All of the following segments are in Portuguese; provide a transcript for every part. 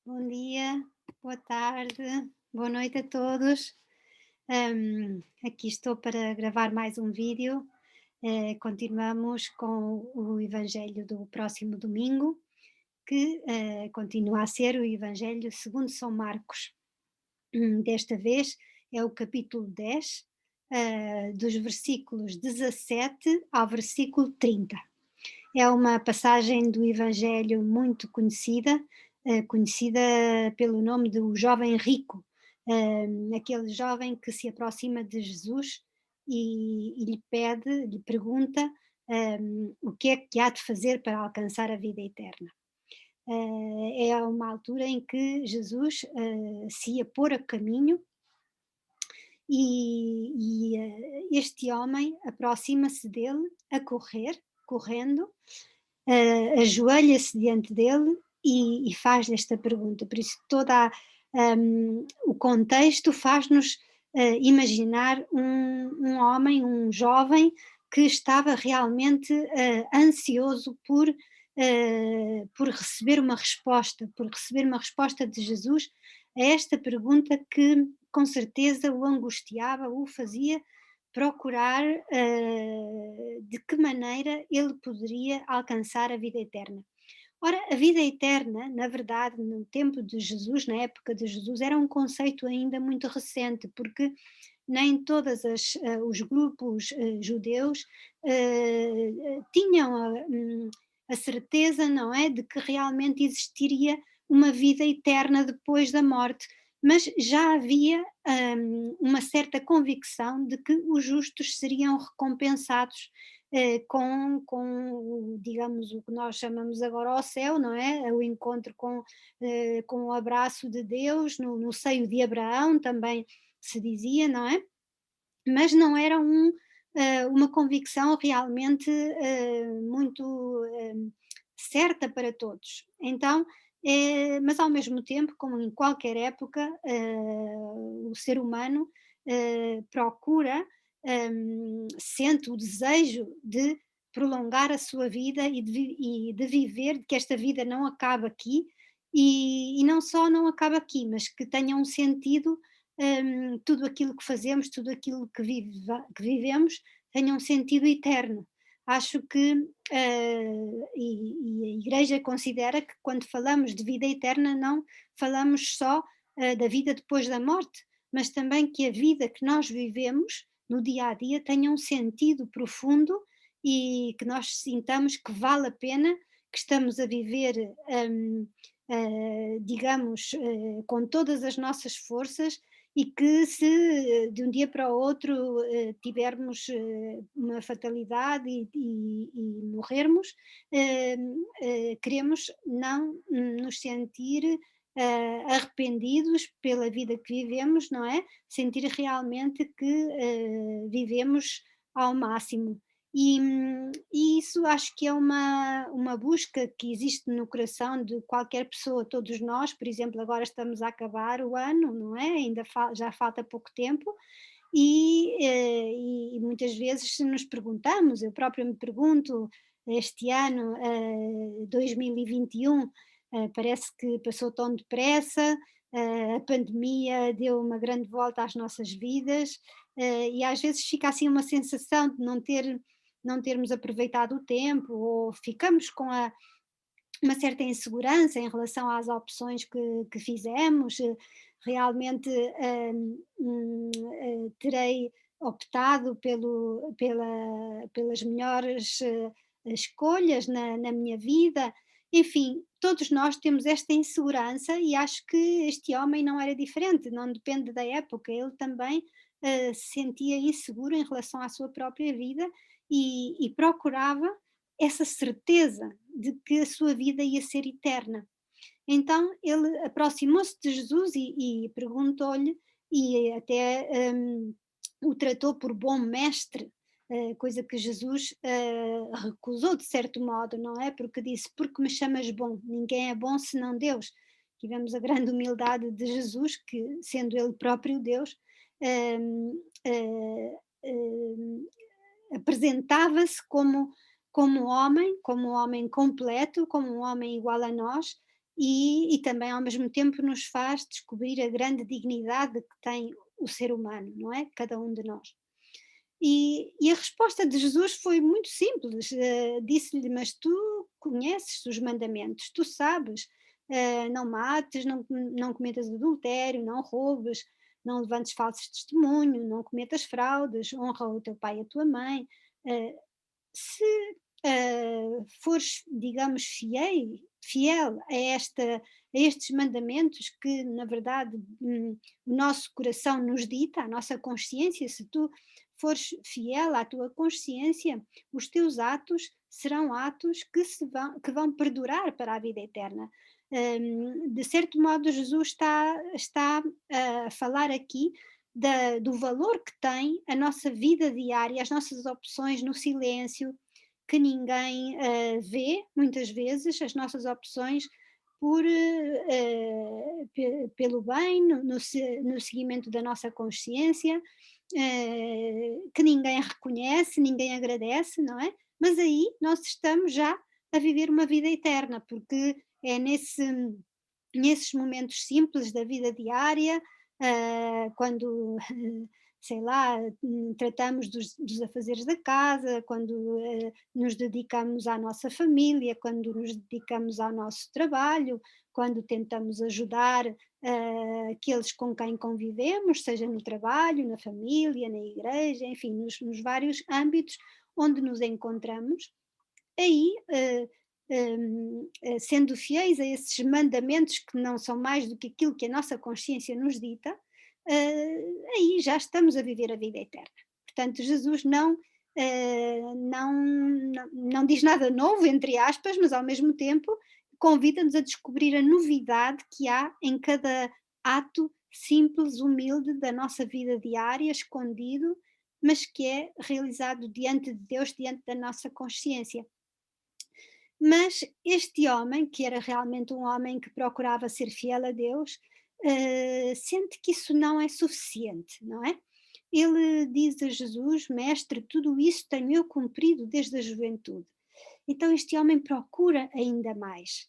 Bom dia, boa tarde, boa noite a todos. Aqui estou para gravar mais um vídeo. Continuamos com o Evangelho do próximo domingo, que continua a ser o Evangelho segundo São Marcos. Desta vez é o capítulo 10, dos versículos 17 ao versículo 30. É uma passagem do Evangelho muito conhecida, conhecida pelo nome do jovem rico, aquele jovem que se aproxima de Jesus e lhe pede, lhe pergunta, o que é que há de fazer para alcançar a vida eterna. É uma altura em que Jesus se ia pôr a caminho este homem aproxima-se dele a correr, correndo, ajoelha-se diante dele e faz-lhe esta pergunta. Por isso, o contexto faz-nos imaginar um homem, um jovem, que estava realmente ansioso por por receber uma resposta de Jesus a esta pergunta que com certeza o angustiava, o fazia procurar de que maneira ele poderia alcançar a vida eterna. Ora, a vida eterna, na verdade, no tempo de Jesus, na época de Jesus, era um conceito ainda muito recente, porque nem todos os grupos judeus tinham a certeza, não é, de que realmente existiria uma vida eterna depois da morte, mas já havia uma certa convicção de que os justos seriam recompensados digamos, o que nós chamamos agora ao céu, não é? O encontro com o abraço de Deus no seio de Abraão, também se dizia, não é? Mas não era uma convicção realmente muito certa para todos. Então, mas ao mesmo tempo, como em qualquer época, o ser humano procura, sente o desejo de prolongar a sua vida e de viver, de que esta vida não acabe aqui, e não só não acaba aqui, mas que tenha um sentido, tudo aquilo que fazemos, tudo aquilo que vivemos, tenha um sentido eterno. Acho que, e a Igreja considera que quando falamos de vida eterna não falamos só da vida depois da morte, mas também que a vida que nós vivemos no dia a dia tenha um sentido profundo e que nós sintamos que vale a pena, que estamos a viver, digamos, com todas as nossas forças e que se de um dia para o outro tivermos uma fatalidade e morrermos, queremos não nos sentir arrependidos pela vida que vivemos, não é? Sentir realmente que vivemos ao máximo. E isso acho que é uma busca que existe no coração de qualquer pessoa, todos nós, por exemplo, agora estamos a acabar o ano, não é? Já falta pouco tempo, e muitas vezes nos perguntamos, eu própria me pergunto, este ano 2021 parece que passou tão depressa, a pandemia deu uma grande volta às nossas vidas, e às vezes fica assim uma sensação de não termos aproveitado o tempo, ou ficamos com uma certa insegurança em relação às opções que fizemos. Realmente terei optado pelas melhores escolhas na minha vida. Enfim, todos nós temos esta insegurança e acho que este homem não era diferente, não depende da época, ele também se sentia inseguro em relação à sua própria vida e procurava essa certeza de que a sua vida ia ser eterna. Então ele aproximou-se de Jesus e perguntou-lhe, e até o tratou por bom mestre, coisa que Jesus recusou de certo modo, não é? Porque disse: Porque me chamas bom? Ninguém é bom senão Deus. Tivemos a grande humildade de Jesus, que, sendo Ele próprio Deus, hum, eh, hum, apresentava-se como homem completo, como um homem igual a nós, e também ao mesmo tempo nos faz descobrir a grande dignidade que tem o ser humano, não é? Cada um de nós. E a resposta de Jesus foi muito simples, disse-lhe: "Mas tu conheces os mandamentos, tu sabes, não mates, não cometas adultério, não roubes, não levantes falsos testemunho, não cometas fraudes, honra o teu pai e a tua mãe". Eh, Se, fores, digamos, fiel a estes mandamentos que, na verdade, o nosso coração nos dita, a nossa consciência, se tu fores fiel à tua consciência, os teus atos serão atos que vão perdurar para a vida eterna. De certo modo, Jesus está a falar aqui do valor que tem a nossa vida diária, as nossas opções no silêncio, que ninguém vê, muitas vezes, as nossas opções pelo bem, no seguimento da nossa consciência, que ninguém reconhece, ninguém agradece, não é? Mas aí nós estamos já a viver uma vida eterna, porque é nesses momentos simples da vida diária, quando, sei lá, tratamos dos afazeres da casa, quando nos dedicamos à nossa família, quando nos dedicamos ao nosso trabalho, quando tentamos ajudar aqueles com quem convivemos, seja no trabalho, na família, na igreja, enfim, nos vários âmbitos onde nos encontramos, aí, sendo fiéis a esses mandamentos que não são mais do que aquilo que a nossa consciência nos dita, aí já estamos a viver a vida eterna. Portanto, Jesus não diz nada novo, entre aspas, mas ao mesmo tempo convida-nos a descobrir a novidade que há em cada ato simples, humilde da nossa vida diária, escondido, mas que é realizado diante de Deus, diante da nossa consciência. Mas este homem, que era realmente um homem que procurava ser fiel a Deus, sente que isso não é suficiente, não é? Ele diz a Jesus: Mestre, tudo isso tenho eu cumprido desde a juventude. Então este homem procura mais,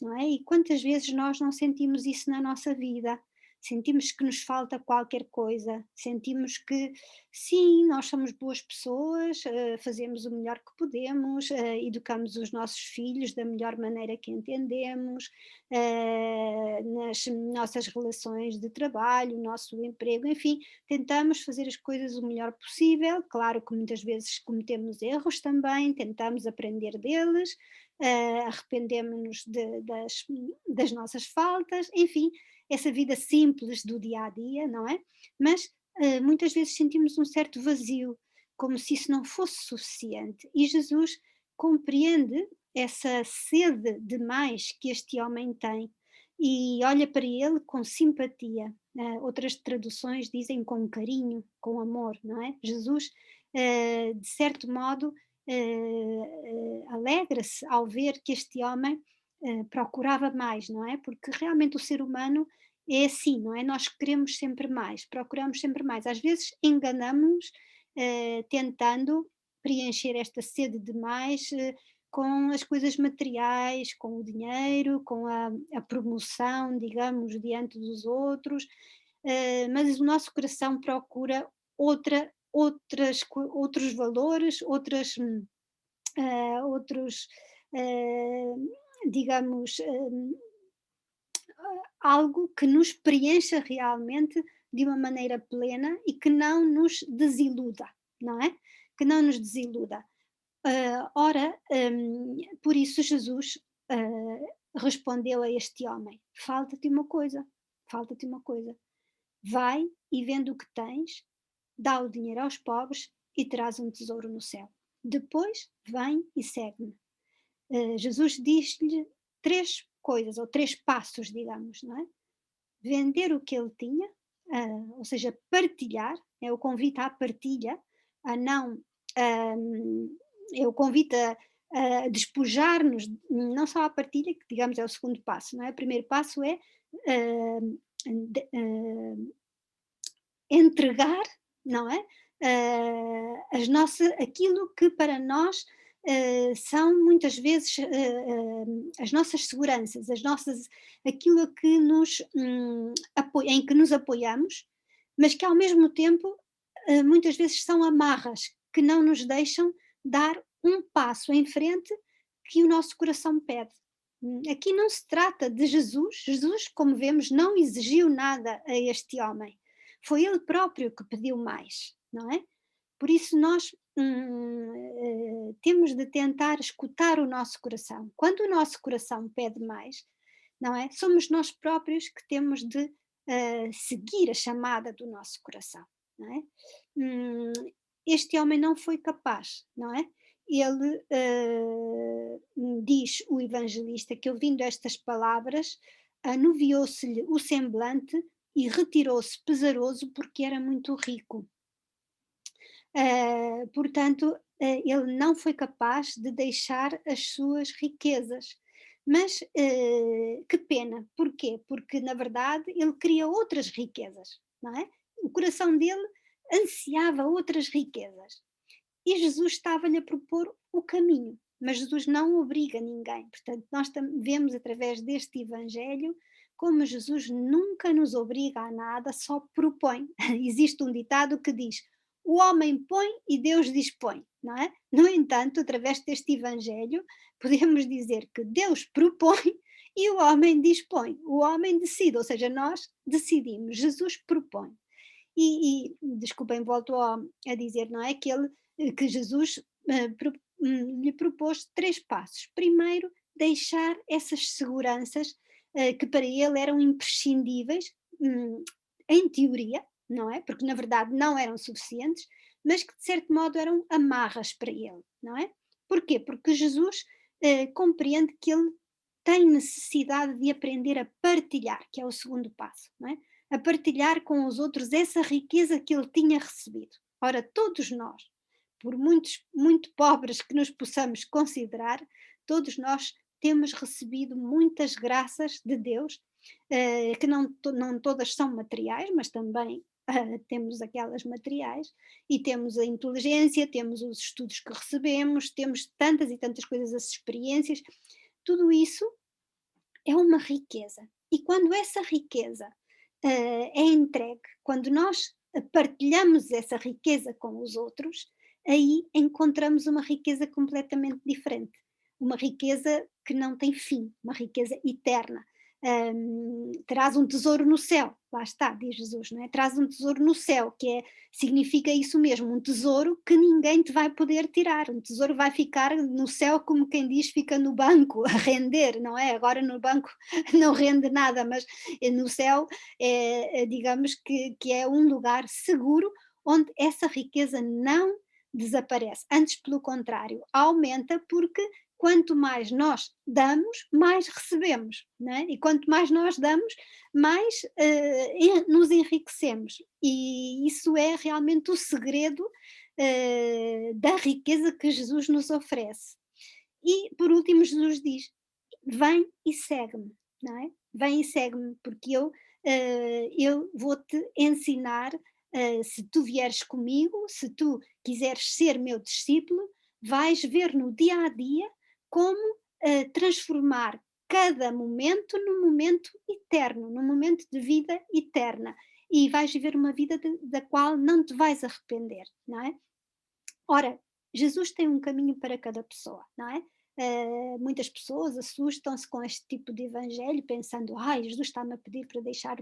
não é? E quantas vezes nós não sentimos isso na nossa vida? Sentimos que nos falta qualquer coisa, sentimos que sim, nós somos boas pessoas, fazemos o melhor que podemos, educamos os nossos filhos da melhor maneira que entendemos, nas nossas relações de trabalho, nosso emprego, enfim, tentamos fazer as coisas o melhor possível. Claro que muitas vezes cometemos erros também, tentamos aprender deles, arrependemos das nossas faltas, enfim, essa vida simples do dia a dia, não é? Mas muitas vezes sentimos um certo vazio, como se isso não fosse suficiente. E Jesus compreende essa sede de mais que este homem tem e olha para ele com simpatia. Outras traduções dizem com carinho, com amor, não é? Jesus, de certo modo, alegra-se ao ver que este homem procurava mais, não é? Porque realmente o ser humano é assim, não é? Nós queremos sempre mais, procuramos sempre mais. Às vezes enganamos-nos tentando preencher esta sede de mais com as coisas materiais, com o dinheiro, com a promoção, digamos, diante dos outros, mas o nosso coração procura outros valores, outros, eh, digamos, algo que nos preencha realmente de uma maneira plena e que não nos desiluda, não é? Que não nos desiluda. Ora, por isso Jesus respondeu a este homem: falta-te uma coisa. Vai e vende o que tens, dá o dinheiro aos pobres e terás um tesouro no céu. Depois vem e segue-me. Jesus diz-lhe três coisas, ou três passos, digamos, não é? Vender o que ele tinha, ou seja, partilhar, é o convite à partilha, a não, é o convite a despojar-nos, não só à partilha, que digamos é o segundo passo, não é? O primeiro passo é entregar, não é? Aquilo que para nós são muitas vezes as nossas seguranças, aquilo que em que nos apoiamos, mas que ao mesmo tempo muitas vezes são amarras que não nos deixam dar um passo em frente que o nosso coração pede. Aqui não se trata de Jesus. Jesus, como vemos, não exigiu nada a este homem. Foi ele próprio que pediu mais, não é? Por isso nós temos de tentar escutar o nosso coração. Quando o nosso coração pede mais, não é? Somos nós próprios que temos de seguir a chamada do nosso coração, não é? Hum, Este homem não foi capaz, não é? Ele diz o evangelista que ouvindo estas palavras anuviou-se-lhe o semblante e retirou-se pesaroso porque era muito rico. Portanto, ele não foi capaz de deixar as suas riquezas. Mas que pena, porquê? Porque na verdade ele queria outras riquezas, não é? O coração dele ansiava outras riquezas. E Jesus estava-lhe a propor o caminho, mas Jesus não obriga ninguém. Portanto, nós vemos através deste Evangelho como Jesus nunca nos obriga a nada, só propõe. Existe um ditado que diz: o homem põe e Deus dispõe, não é? No entanto, através deste Evangelho, podemos dizer que Deus propõe e o homem dispõe, o homem decide, ou seja, nós decidimos, Jesus propõe. Desculpem, volto a dizer, não é? Que Jesus lhe propôs três passos. Primeiro, deixar essas seguranças que para ele eram imprescindíveis, em teoria, não é? Porque na verdade não eram suficientes, mas que de certo modo eram amarras para ele, não é? Porquê? Porque Jesus compreende que ele tem necessidade de aprender a partilhar, que é o segundo passo, não é? A partilhar com os outros essa riqueza que ele tinha recebido. Ora, todos nós, por muito pobres que nos possamos considerar, todos nós temos recebido muitas graças de Deus, que não todas são materiais, mas também temos aquelas materiais, e temos a inteligência, temos os estudos que recebemos, temos tantas e tantas coisas, as experiências, tudo isso é uma riqueza. E quando essa riqueza é entregue, quando nós partilhamos essa riqueza com os outros, aí encontramos uma riqueza completamente diferente. Uma riqueza que não tem fim, uma riqueza eterna. Traz um tesouro no céu, lá está, diz Jesus, não é? Traz um tesouro no céu, significa isso mesmo, um tesouro que ninguém te vai poder tirar, um tesouro vai ficar no céu, como quem diz, fica no banco a render, não é? Agora no banco não rende nada, mas no céu digamos que é um lugar seguro onde essa riqueza não desaparece, antes pelo contrário, aumenta porque quanto mais nós damos, mais recebemos, não é? E quanto mais nós damos, mais nos enriquecemos. E isso é realmente o segredo da riqueza que Jesus nos oferece. E por último, Jesus diz: vem e segue-me, não é? Vem e segue-me, porque eu vou-te ensinar, se tu vieres comigo, se tu quiseres ser meu discípulo, vais ver no dia a dia como transformar cada momento num momento eterno, num momento de vida eterna. E vais viver uma vida da qual não te vais arrepender, não é? Ora, Jesus tem um caminho para cada pessoa, não é? Muitas pessoas assustam-se com este tipo de evangelho, pensando: ai, Jesus está-me a pedir para deixar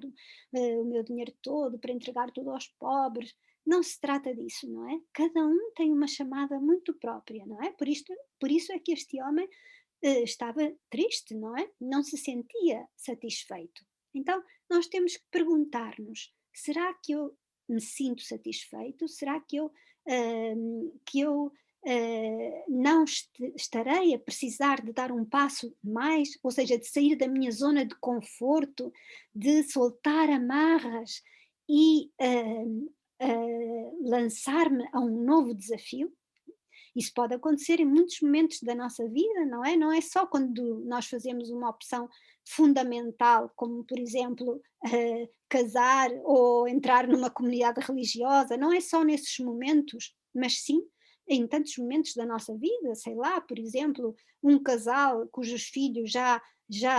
o meu dinheiro todo, para entregar tudo aos pobres. Não se trata disso, não é? Cada um tem uma chamada muito própria, não é? Por isso é que este homem estava triste, não é? Não se sentia satisfeito. Então, nós temos que perguntar-nos: será que eu me sinto satisfeito? Será que eu não estarei a precisar de dar um passo mais, ou seja, de sair da minha zona de conforto, de soltar amarras e lançar-me a um novo desafio? Isso pode acontecer em muitos momentos da nossa vida, não é? Não é só quando nós fazemos uma opção fundamental, como por exemplo casar ou entrar numa comunidade religiosa, não é só nesses momentos, mas sim em tantos momentos da nossa vida, sei lá, por exemplo, um casal cujos filhos já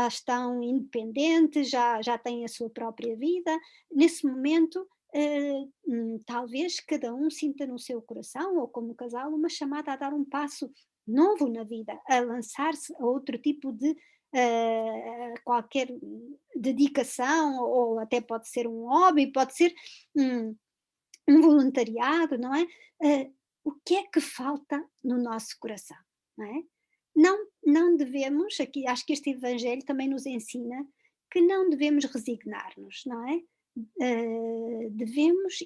estão independentes, já têm a sua própria vida, nesse momento, talvez cada um sinta no seu coração, ou como casal, uma chamada a dar um passo novo na vida, a lançar-se a outro tipo de qualquer dedicação, ou até pode ser um hobby, pode ser um, um voluntariado, não é? O que é que falta no nosso coração, não é? Não devemos, aqui acho que este Evangelho também nos ensina que não devemos resignar-nos, não é? Devemos,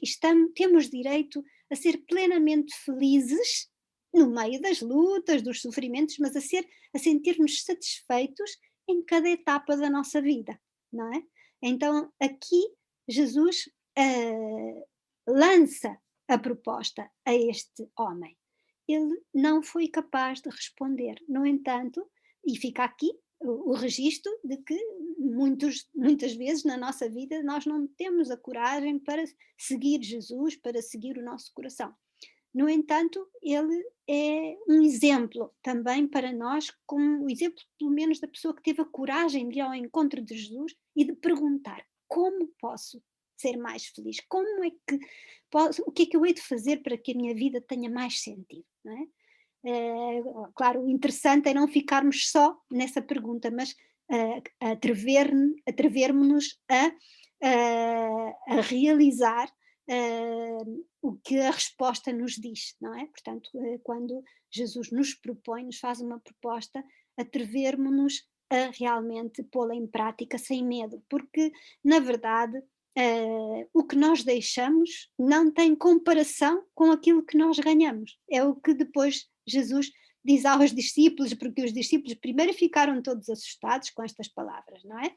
temos direito a ser plenamente felizes no meio das lutas, dos sofrimentos, mas a sentir-nos satisfeitos em cada etapa da nossa vida, não é? Então aqui Jesus lança a proposta a este homem. Ele não foi capaz de responder. No entanto, e fica aqui o registro de que muitas vezes na nossa vida nós não temos a coragem para seguir Jesus, para seguir o nosso coração. No entanto, ele é um exemplo também para nós, como o exemplo, pelo menos, da pessoa que teve a coragem de ir ao encontro de Jesus e de perguntar: como posso ser mais feliz? Como é que posso, o que é que eu hei de fazer para que a minha vida tenha mais sentido? Não é? Claro, o interessante é não ficarmos só nessa pergunta, mas atrevermos-nos a realizar o que a resposta nos diz, não é? Portanto, quando Jesus nos propõe, nos faz uma proposta, atrevermos-nos a realmente pô-la em prática sem medo, porque, na verdade, o que nós deixamos não tem comparação com aquilo que nós ganhamos. É o que depois Jesus diz aos discípulos, porque os discípulos primeiro ficaram todos assustados com estas palavras, não é?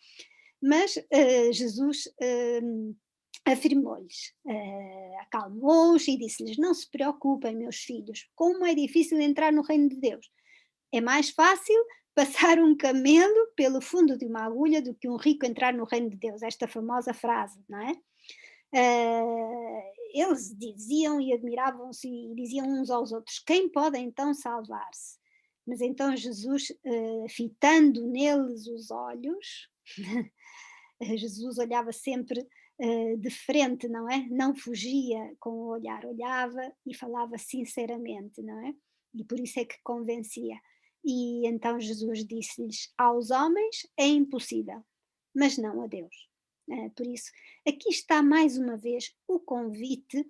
Mas Jesus afirmou-lhes, acalmou-os e disse-lhes: não se preocupem, meus filhos, como é difícil entrar no reino de Deus. É mais fácil passar um camelo pelo fundo de uma agulha do que um rico entrar no reino de Deus, esta famosa frase, não é? Eles diziam e admiravam-se e diziam uns aos outros: quem pode então salvar-se? Mas então Jesus, fitando neles os olhos, Jesus olhava sempre de frente, não é? Não fugia com o olhar, olhava e falava sinceramente, não é? E por isso é que convencia. E então Jesus disse-lhes: aos homens é impossível, mas não a Deus. Por isso, aqui está mais uma vez o convite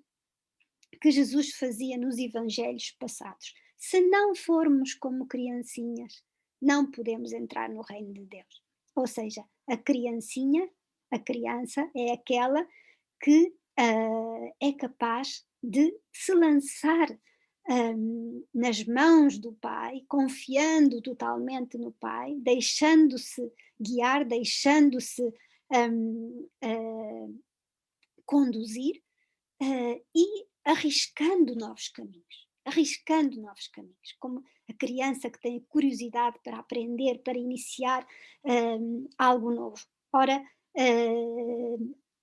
que Jesus fazia nos evangelhos passados. Se não formos como criancinhas, não podemos entrar no reino de Deus. Ou seja, a criancinha, a criança é aquela que é capaz de se lançar nas mãos do Pai, confiando totalmente no Pai, deixando-se guiar, deixando-se conduzir e arriscando novos caminhos, como a criança que tem curiosidade para aprender, para iniciar algo novo. Ora,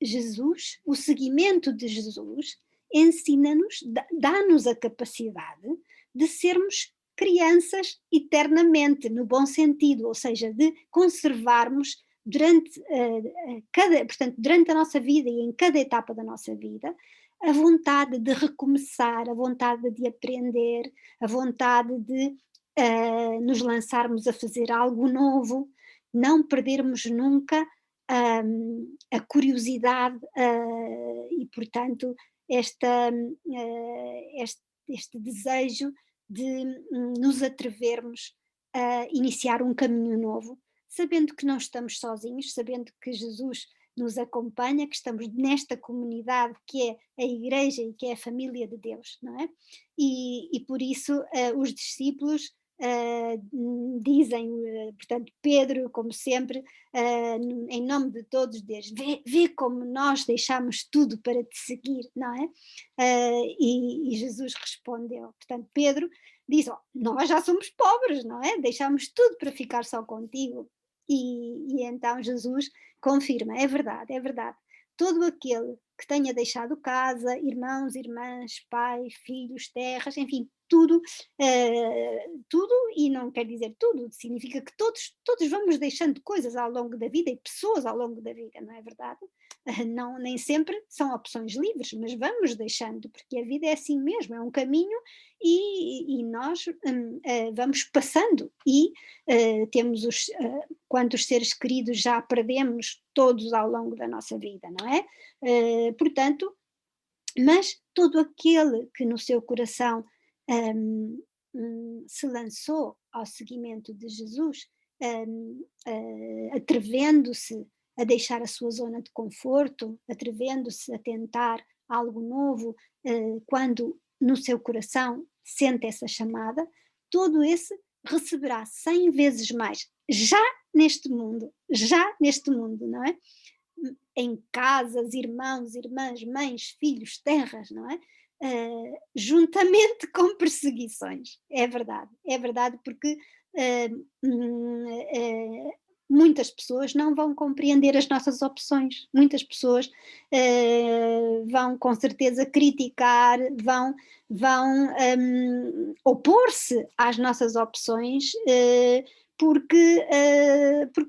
Jesus, o seguimento de Jesus, ensina-nos, dá-nos a capacidade de sermos crianças eternamente, no bom sentido, ou seja, de conservarmos durante, portanto, durante a nossa vida e em cada etapa da nossa vida, a vontade de recomeçar, a vontade de aprender, a vontade de nos lançarmos a fazer algo novo, não perdermos nunca a curiosidade e, portanto, este desejo de nos atrevermos a iniciar um caminho novo, sabendo que não estamos sozinhos, sabendo que Jesus nos acompanha, que estamos nesta comunidade que é a Igreja e que é a família de Deus, não é? E por isso os discípulos dizem, portanto, Pedro, como sempre, em nome de todos, diz: vê como nós deixamos tudo para te seguir, não é? E Jesus respondeu, portanto, Pedro diz: oh, nós já somos pobres, não é? Deixamos tudo para ficar só contigo. E então Jesus confirma: é verdade, é verdade. Todo aquele que tenha deixado casa, irmãos, irmãs, pai, filhos, terras, enfim, tudo, tudo, e não quer dizer tudo, significa que todos vamos deixando coisas ao longo da vida e pessoas ao longo da vida, não é verdade? Não, nem sempre são opções livres, mas vamos deixando, porque a vida é assim mesmo, é um caminho e nós vamos passando e temos quantos seres queridos já perdemos todos ao longo da nossa vida, não é? Portanto, mas todo aquele que no seu coração se lançou ao seguimento de Jesus, atrevendo-se a deixar a sua zona de conforto, atrevendo-se a tentar algo novo, quando no seu coração sente essa chamada, todo esse receberá 100 vezes mais, já neste mundo, não é? Em casas, irmãos, irmãs, mães, filhos, terras, não é? Juntamente com perseguições, é verdade, porque muitas pessoas não vão compreender as nossas opções, muitas pessoas vão com certeza criticar, vão opor-se às nossas opções, porque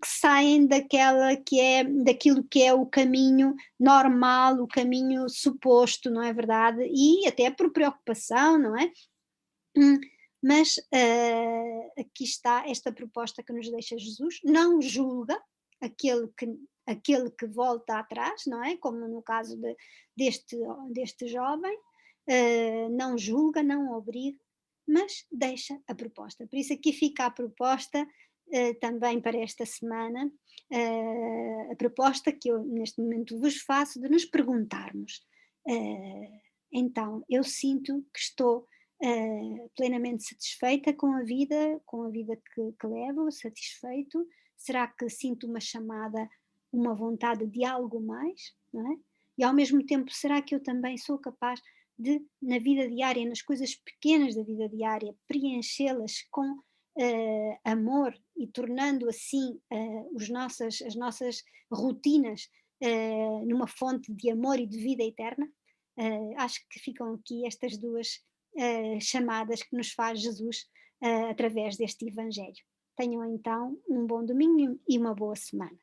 saem daquilo que é o caminho normal, o caminho suposto, não é verdade? E até por preocupação, não é? Hum, mas aqui está esta proposta que nos deixa Jesus, não julga aquele que, aquele que volta atrás, não é? Como no caso deste, deste jovem, não julga, não obriga, mas deixa a proposta. Por isso aqui fica a proposta também para esta semana, a proposta que eu neste momento vos faço de nos perguntarmos, então, eu sinto que estou plenamente satisfeita com a vida que levo, satisfeito? Será que sinto uma chamada, uma vontade de algo mais, não é? E ao mesmo tempo, será que eu também sou capaz de, na vida diária, nas coisas pequenas da vida diária, preenchê-las com amor e tornando assim as nossas rotinas numa fonte de amor e de vida eterna? Acho que ficam aqui estas duas chamadas que nos faz Jesus através deste Evangelho. Tenham então um bom domingo e uma boa semana.